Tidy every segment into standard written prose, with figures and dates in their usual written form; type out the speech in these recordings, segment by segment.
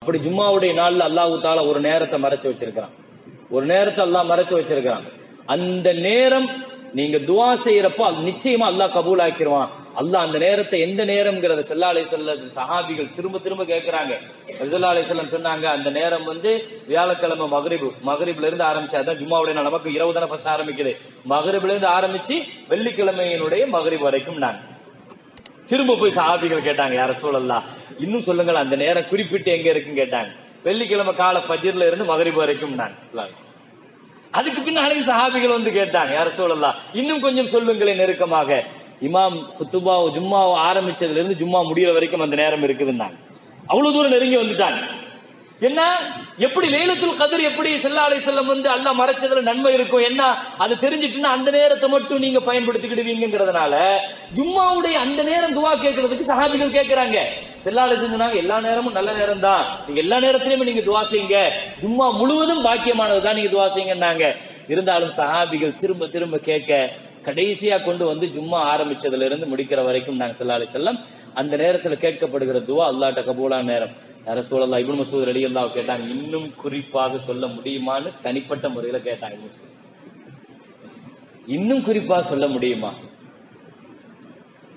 அப்படி ஜும்மாவுடைய நாள்ல அல்லாஹ் தாலா ஒரு நேரத்தை மறைச்சு வச்சிருக்கிறான். ஒரு நேரத்தை அல்லாஹ் மறைச்சு வச்சிருக்கிறான். அந்த நேரம் நீங்க துஆ செய்யறப்போ நிச்சயமா அல்லாஹ் கபூல் ஆக்கிடுவான். அல்லாஹ் அந்த நேரத்தை எந்த நேரம்ங்கிறத ஸல்லல்லாஹு அலைஹி வஸல்லம் சஹாபிகள் திரும்ப திரும்ப கேட்கிறாங்க. ஸல்லல்லாஹு அலைஹி வஸல்லம் சொன்னாங்க, அந்த நேரம் வியாழக்கிழமை மகரிப்ல இருந்து ஆரம்பிச்சு, அதான் ஜும்மாவுடைய நாள். நமக்கு இரவு தானே ஃபர்ஸ்ட் ஆரம்பிக்குது. மகரிப்ல இருந்து ஆரம்பிச்சு வெள்ளிக்கிழமையினுடைய மகரிப் வரைக்கும் நாங்க திரும்ப போய் சஹாபிகள் கேட்டாங்க, யா ரசூலல்லாஹ் இன்னும் சொல்லுங்கள், அந்த நேரம் குறிப்பிட்டு எங்க இருக்குன்னு கேட்டாங்க. வெள்ளிக்கிழமை காலை ஃபஜ்ர்ல இருந்து மகரிப் வரைக்கும் நாங்க. அதுக்கு பின்னாலையும் சஹாபிகள் கேட்டாங்க, யா ரசூலல்லாஹ் இன்னும் கொஞ்சம் சொல்லுங்களேன் நெருக்கமாக. இமாம் குத்துபா ஜும்மாவை ஆரம்பிச்சதுல இருந்து ஜும்மா முடிகிற வரைக்கும் அந்த நேரம் இருக்குதுன்னாங்க. அவ்வளவு தூரம் நெருங்கி வந்துட்டாங்க. என்ன எப்படி லைலத்துல் கத்ர் எப்படி ஸல்லல்லாஹு அலைஹி வஸல்லம் அல்லாஹ் மறைச்சதுல நன்மை இருக்கும், என்ன அது தெரிஞ்சிட்டுன்னா அந்த நேரத்தை மட்டும் நீங்க பயன்படுத்திக்கிடுவீங்கிறதுனால ஜும்மாவுடைய அந்த நேரம் துஆ கேட்கறதுக்கு சஹாபிகள் கேட்கிறாங்க. ஸல்லல்லாஹு அலைஹி வஸல்லம் சொன்னாங்க, எல்லா நேரமும் நல்ல நேரம் தான், நீங்க எல்லா நேரத்திலயுமே நீங்க துஆ செய்யுங்க, ஜும்மா முழுவதும் பாக்கியமானதுதான், நீங்க துஆ செய்யுங்கன்னாங்க. இருந்தாலும் சஹாபிகள் திரும்ப திரும்ப கேட்க கடைசியா கொண்டு ஜும்மா ஆரம்பிச்சதுல இருந்து முடிக்கிற வரைக்கும் நாங்க ஸல்லல்லாஹு அலைஹி வஸல்லம் அந்த நேரத்துல கேட்கப்படுகிற துஆ அல்லாஹ்ட்ட கபூலான நேரம். யா ரசூலல்லாஹ் இப்னு மஸ்ஊத் ரலியல்லாஹு கேட்டாங்க, இன்னும் குறிப்பாக சொல்ல முடியுமான்னு தனிப்பட்ட முறையில கேட்டாங்க. இன்னும் குறிப்பா சொல்ல முடியுமா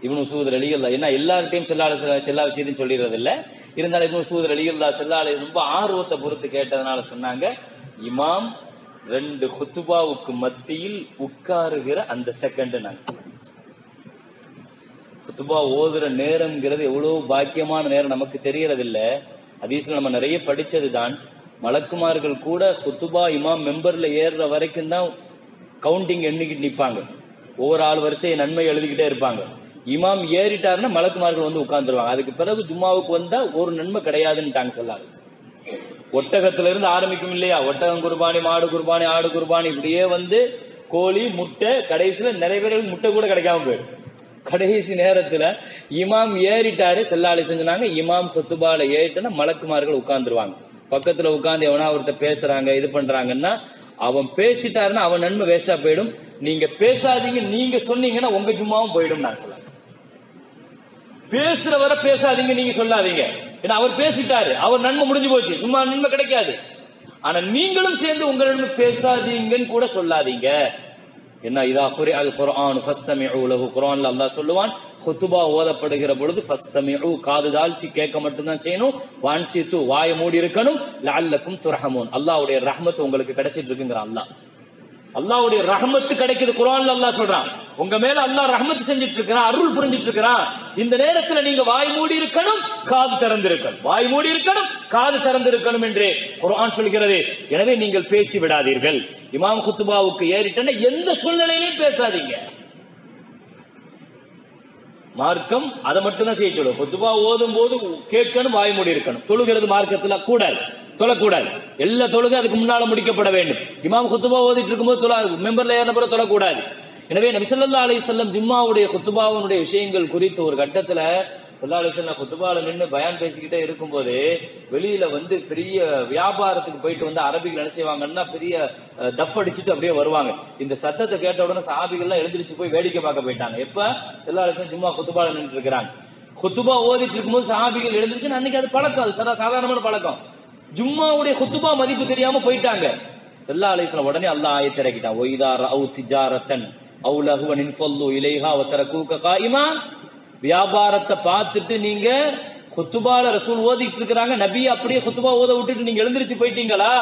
இப்னு மஸ்ஊத் ரலியல்லாஹு? ஏன்னா எல்லார்ட்டையும் ஸல்லல்லாஹு அலைஹி வஸல்லம் எல்லா விஷயத்தையும் சொல்லிடுறது இல்ல. இருந்தாலும் இப்னு மஸ்ஊத் ரலியல்லாஹு ஸல்லல்லாஹு அலைஹி ரொம்ப ஆர்வத்தை பொறுத்து கேட்டதுனால சொன்னாங்க, இமாம் 2 குத்துபாவுக்கு மத்தியில் உட்காருகிற அந்த செகண்ட் நாங்க குத்துபா ஓதுற நேரம்ங்கிறது எவ்வளவு பாக்கியமான நேரம் நமக்கு தெரியறது இல்ல. ஹதீஸ்ல நம்ம நிறைய படிச்சதுதான், மலக்குமார்கள் கூட குத்துபா இமாம் மெம்பர்ல ஏறுற வரைக்கும் தான் கவுண்டிங் எண்ணிக்கிட்டு நிப்பாங்க. ஒவ்வொரு ஆள் வரிசையை நன்மை எழுதிக்கிட்டே இருப்பாங்க. இமாம் ஏறிட்டாருன்னா மலக்குமார்கள் உட்கார்ந்துருவாங்க. அதுக்கு பிறகு ஜும்மாவுக்கு வந்தா ஒரு நன்மை கிடையாதுன்னு சொல்லாரு. ஒட்டகத்துல இருந்து ஆரம்பிக்கும் இல்லையா, ஒட்டகம் குர்பானி, மாடு குர்பானி, ஆடு குர்பானி, இப்படியே கோழி, முட்டை, கடைசியில நிறைய பேருக்கு முட்டை கூட கிடைக்காம போயிடும். கடைசி நேரத்துல இமாம் ஏறிட்டாரு, ஸல்லல்லாஹு அலைஹி வஸல்லம் சொன்னாங்க, இமாம் குத்துபால ஏறிட்டா மலக்குமார்கள் உட்கார்ந்துருவாங்க. பக்கத்துல உட்கார்ந்து எவனா ஒருத்தர் பேசுறாங்க இது பண்றாங்கன்னா அவன் பேசிட்டாருன்னா அவன் நன்மை வேஸ்டா போயிடும். நீங்க பேசாதீங்க, நீங்க சொன்னீங்கன்னா உங்க ஜும்மாவும் போயிடும். நான் சொல்ல பேசுறவரை பேசாதீங்க, நீங்க சொல்லாதீங்க. ஏன்னா அவர் பேசிட்டாரு, அவர் நன்மை முடிஞ்சு போச்சு, சும்மா நன்மை கிடைக்காது. ஆனா நீங்களும் சேர்ந்து உங்க நன்மை பேசாதீங்கன்னு கூட சொல்லாதீங்க. என்ன இதா குரி அல் குர்ஆன் ஃபஸ்தமிஉ லஹு, குர்ஆன்ல அல்லாஹ் சொல்லுவான், குத்துபா ஓதப்படுகிற பொழுது ஃபஸ்தமிஉ காது தாழ்த்தி கேட்க மட்டும்தான் செய்யணும், வான்சித்து வாயை மூடி இருக்கணும், லஅல்லக்கும் துர்ஹமூன் அல்லாஹ்வுடைய ரஹ்மத் உங்களுக்கு கிடைச்சிட்டு இருக்குங்கற. அல்லாஹ்வுடைய ரஹ்மத் கிடைக்குது குர்ஆன்ல அல்லாஹ் சொல்றான். உங்க மேல அல்லாஹ் ரஹ்மத் செஞ்சிட்டு இருக்கிறான், அருள் புரிஞ்சிட்டு இருக்கிறான். இந்த நேரத்துல நீங்க வாய் மூடி இருக்கணும், காது திறந்திருக்கணும், வாய் மூடி இருக்கணும், காது திறந்திருக்கணும் என்று குர்ஆன் சொல்கிறது. எனவே நீங்கள் பேசி விடாதீர்கள். இமாம் குத்துபாவுக்கு ஏறிட்டன எந்த சூழ்நிலையிலும் பேசாதீங்க. மார்க்கம் அதை மட்டும் தான் செய்ய சொல்லும். குத்துபா ஓதும் போது கேட்கணும், வாய் மூடி இருக்கணும். தொழுகிறது மார்க்கத்துல கூடாது, தொழக்கூடாது. எல்லா தொழுகை அதுக்கு முன்னால முடிக்கப்பட வேண்டும். இமாம் குத்துபா ஓதிட்டு இருக்கும்போது மெம்பர்ல ஏறின பிறகு தொழக்கூடாது. எனவே நபி ஸல்லல்லாஹு அலைஹி வஸல்லம் ஜும்மாவுடைய குத்துபாவுடைய விஷயங்கள் குறித்து ஒரு கட்டத்துல ஸல்லல்லாஹு அலைஹி வஸல்லம் குத்துபால நின்று பயான் பேசிக்கிட்டே இருக்கும்போது வெளியில பெரிய வியாபாரத்துக்கு போயிட்டு அரபிகள் என்ன செய்வாங்கன்னா பெரிய டஃப் அடிச்சுட்டு அப்படியே வருவாங்க. இந்த சத்தத்தை கேட்ட உடனே சஹாபிகள்லாம் எழுந்திருச்சு போய் வேடிக்கை பார்க்க போயிட்டாங்க. எப்ப ஸல்லல்லாஹு அலைஹி வஸல்லம் ஜும்மா குத்துபால நின்று இருக்கிறாங்க. குத்துபா ஓதிட்டு இருக்கும்போது சஹாபிகள் எழுந்திருச்சு, அன்னைக்கு அது பழக்கம், அது சாதாரணமான பழக்கம். ஜும்மாவுடைய குத்துபா மதிப்பு தெரியாம போயிட்டாங்க. ஸல்லல்லாஹு அலைஹி வஸல்லம் உடனே அல்லாஹ் ஆயத்தை இறக்கிட்டான், ஒய்தா ரஅவு திஜாரத்தன் அவு லஹ்வன் இன்ஃபல்லு இலைஹா வ தரகூக காயிமா. வியாபாரத்தை பார்த்துட்டு நீங்க குத்துபால ரசூல் ஓதிட்டு இருக்கிறாங்க, நபி அப்படியே குத்துபா ஓத விட்டுட்டு நீங்க எழுந்திருச்சு போயிட்டீங்களா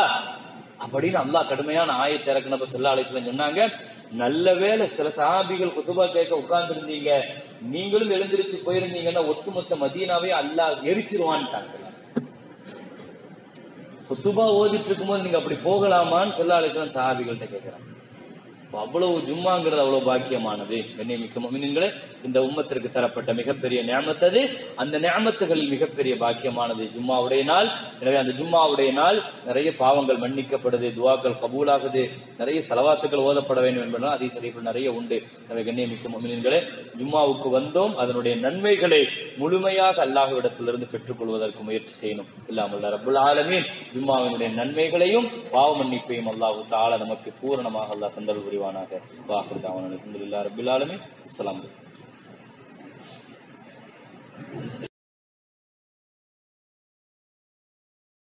அப்படின்னு அல்லாஹ் கடுமையான ஆயத்தை இறக்குனப்ப ஸல்லல்லாஹு அலைஹி வஸல்லம் சொன்னாங்க, நல்ல வேளை சில சஹாபிகள் குத்துபா கேட்க உட்கார்ந்து இருந்தீங்க, நீங்களும் எழுந்திருச்சு போயிருந்தீங்கன்னா ஒட்டுமொத்த மதீனாவே அல்லாஹ் எரிச்சிருவான்ட்டாங்க. குத்துபா ஓதிட்டு இருக்கும்போது நீங்க அப்படி போகலாமான்னு ஸல்லல்லாஹு அலைஹி வஸல்லம் சஹாபிகள்கிட்ட கேட்கிறாங்க. அவ்வளவு ஜும்மாங்கிறது அவ்வளவு பாக்கியமானது. கண்ணியமிக்க முஃமினீன்களே, இந்த உம்மத்திற்கு தரப்பட்ட மிகப்பெரிய நிஅமத் அது. அந்த நிஅமத்துகளில் மிகப்பெரிய பாக்கியமானது ஜும்மாவுடைய நாள். எனவே அந்த ஜும்மாவுடைய நாள் நிறைய பாவங்கள் மன்னிக்கப்படுது, துஆக்கள் கபூலாகுது, நிறைய ஸலவாத்துகள் ஓதப்பட வேண்டும் என்பதால் ஹதீஸ் ஷரீஃபில் நிறைய உண்டு. எனவே கண்ணியமிக்க முஃமினீன்களே, ஜும்மாவுக்கு வந்தோம், அதனுடைய நன்மைகளை முழுமையாக அல்லாஹ்விடத்திலிருந்து பெற்றுக்கொள்வதற்கு முயற்சி செய்யணும். இல்லாமல் ரப்புல் ஆலமீன் ஜும்மாவினுடைய நன்மைகளையும் பாவ மன்னிப்பையும் அல்லாஹ் தஆலா நமக்கு பூரணமாக அல்லாஹ் தந்தல் புரிவானாக. வாஹிர் தஅவானா அல்ஹம்துலில்லாஹி ரப்பில் ஆலமீன். அஸ்ஸலாமு அலைக்கும்.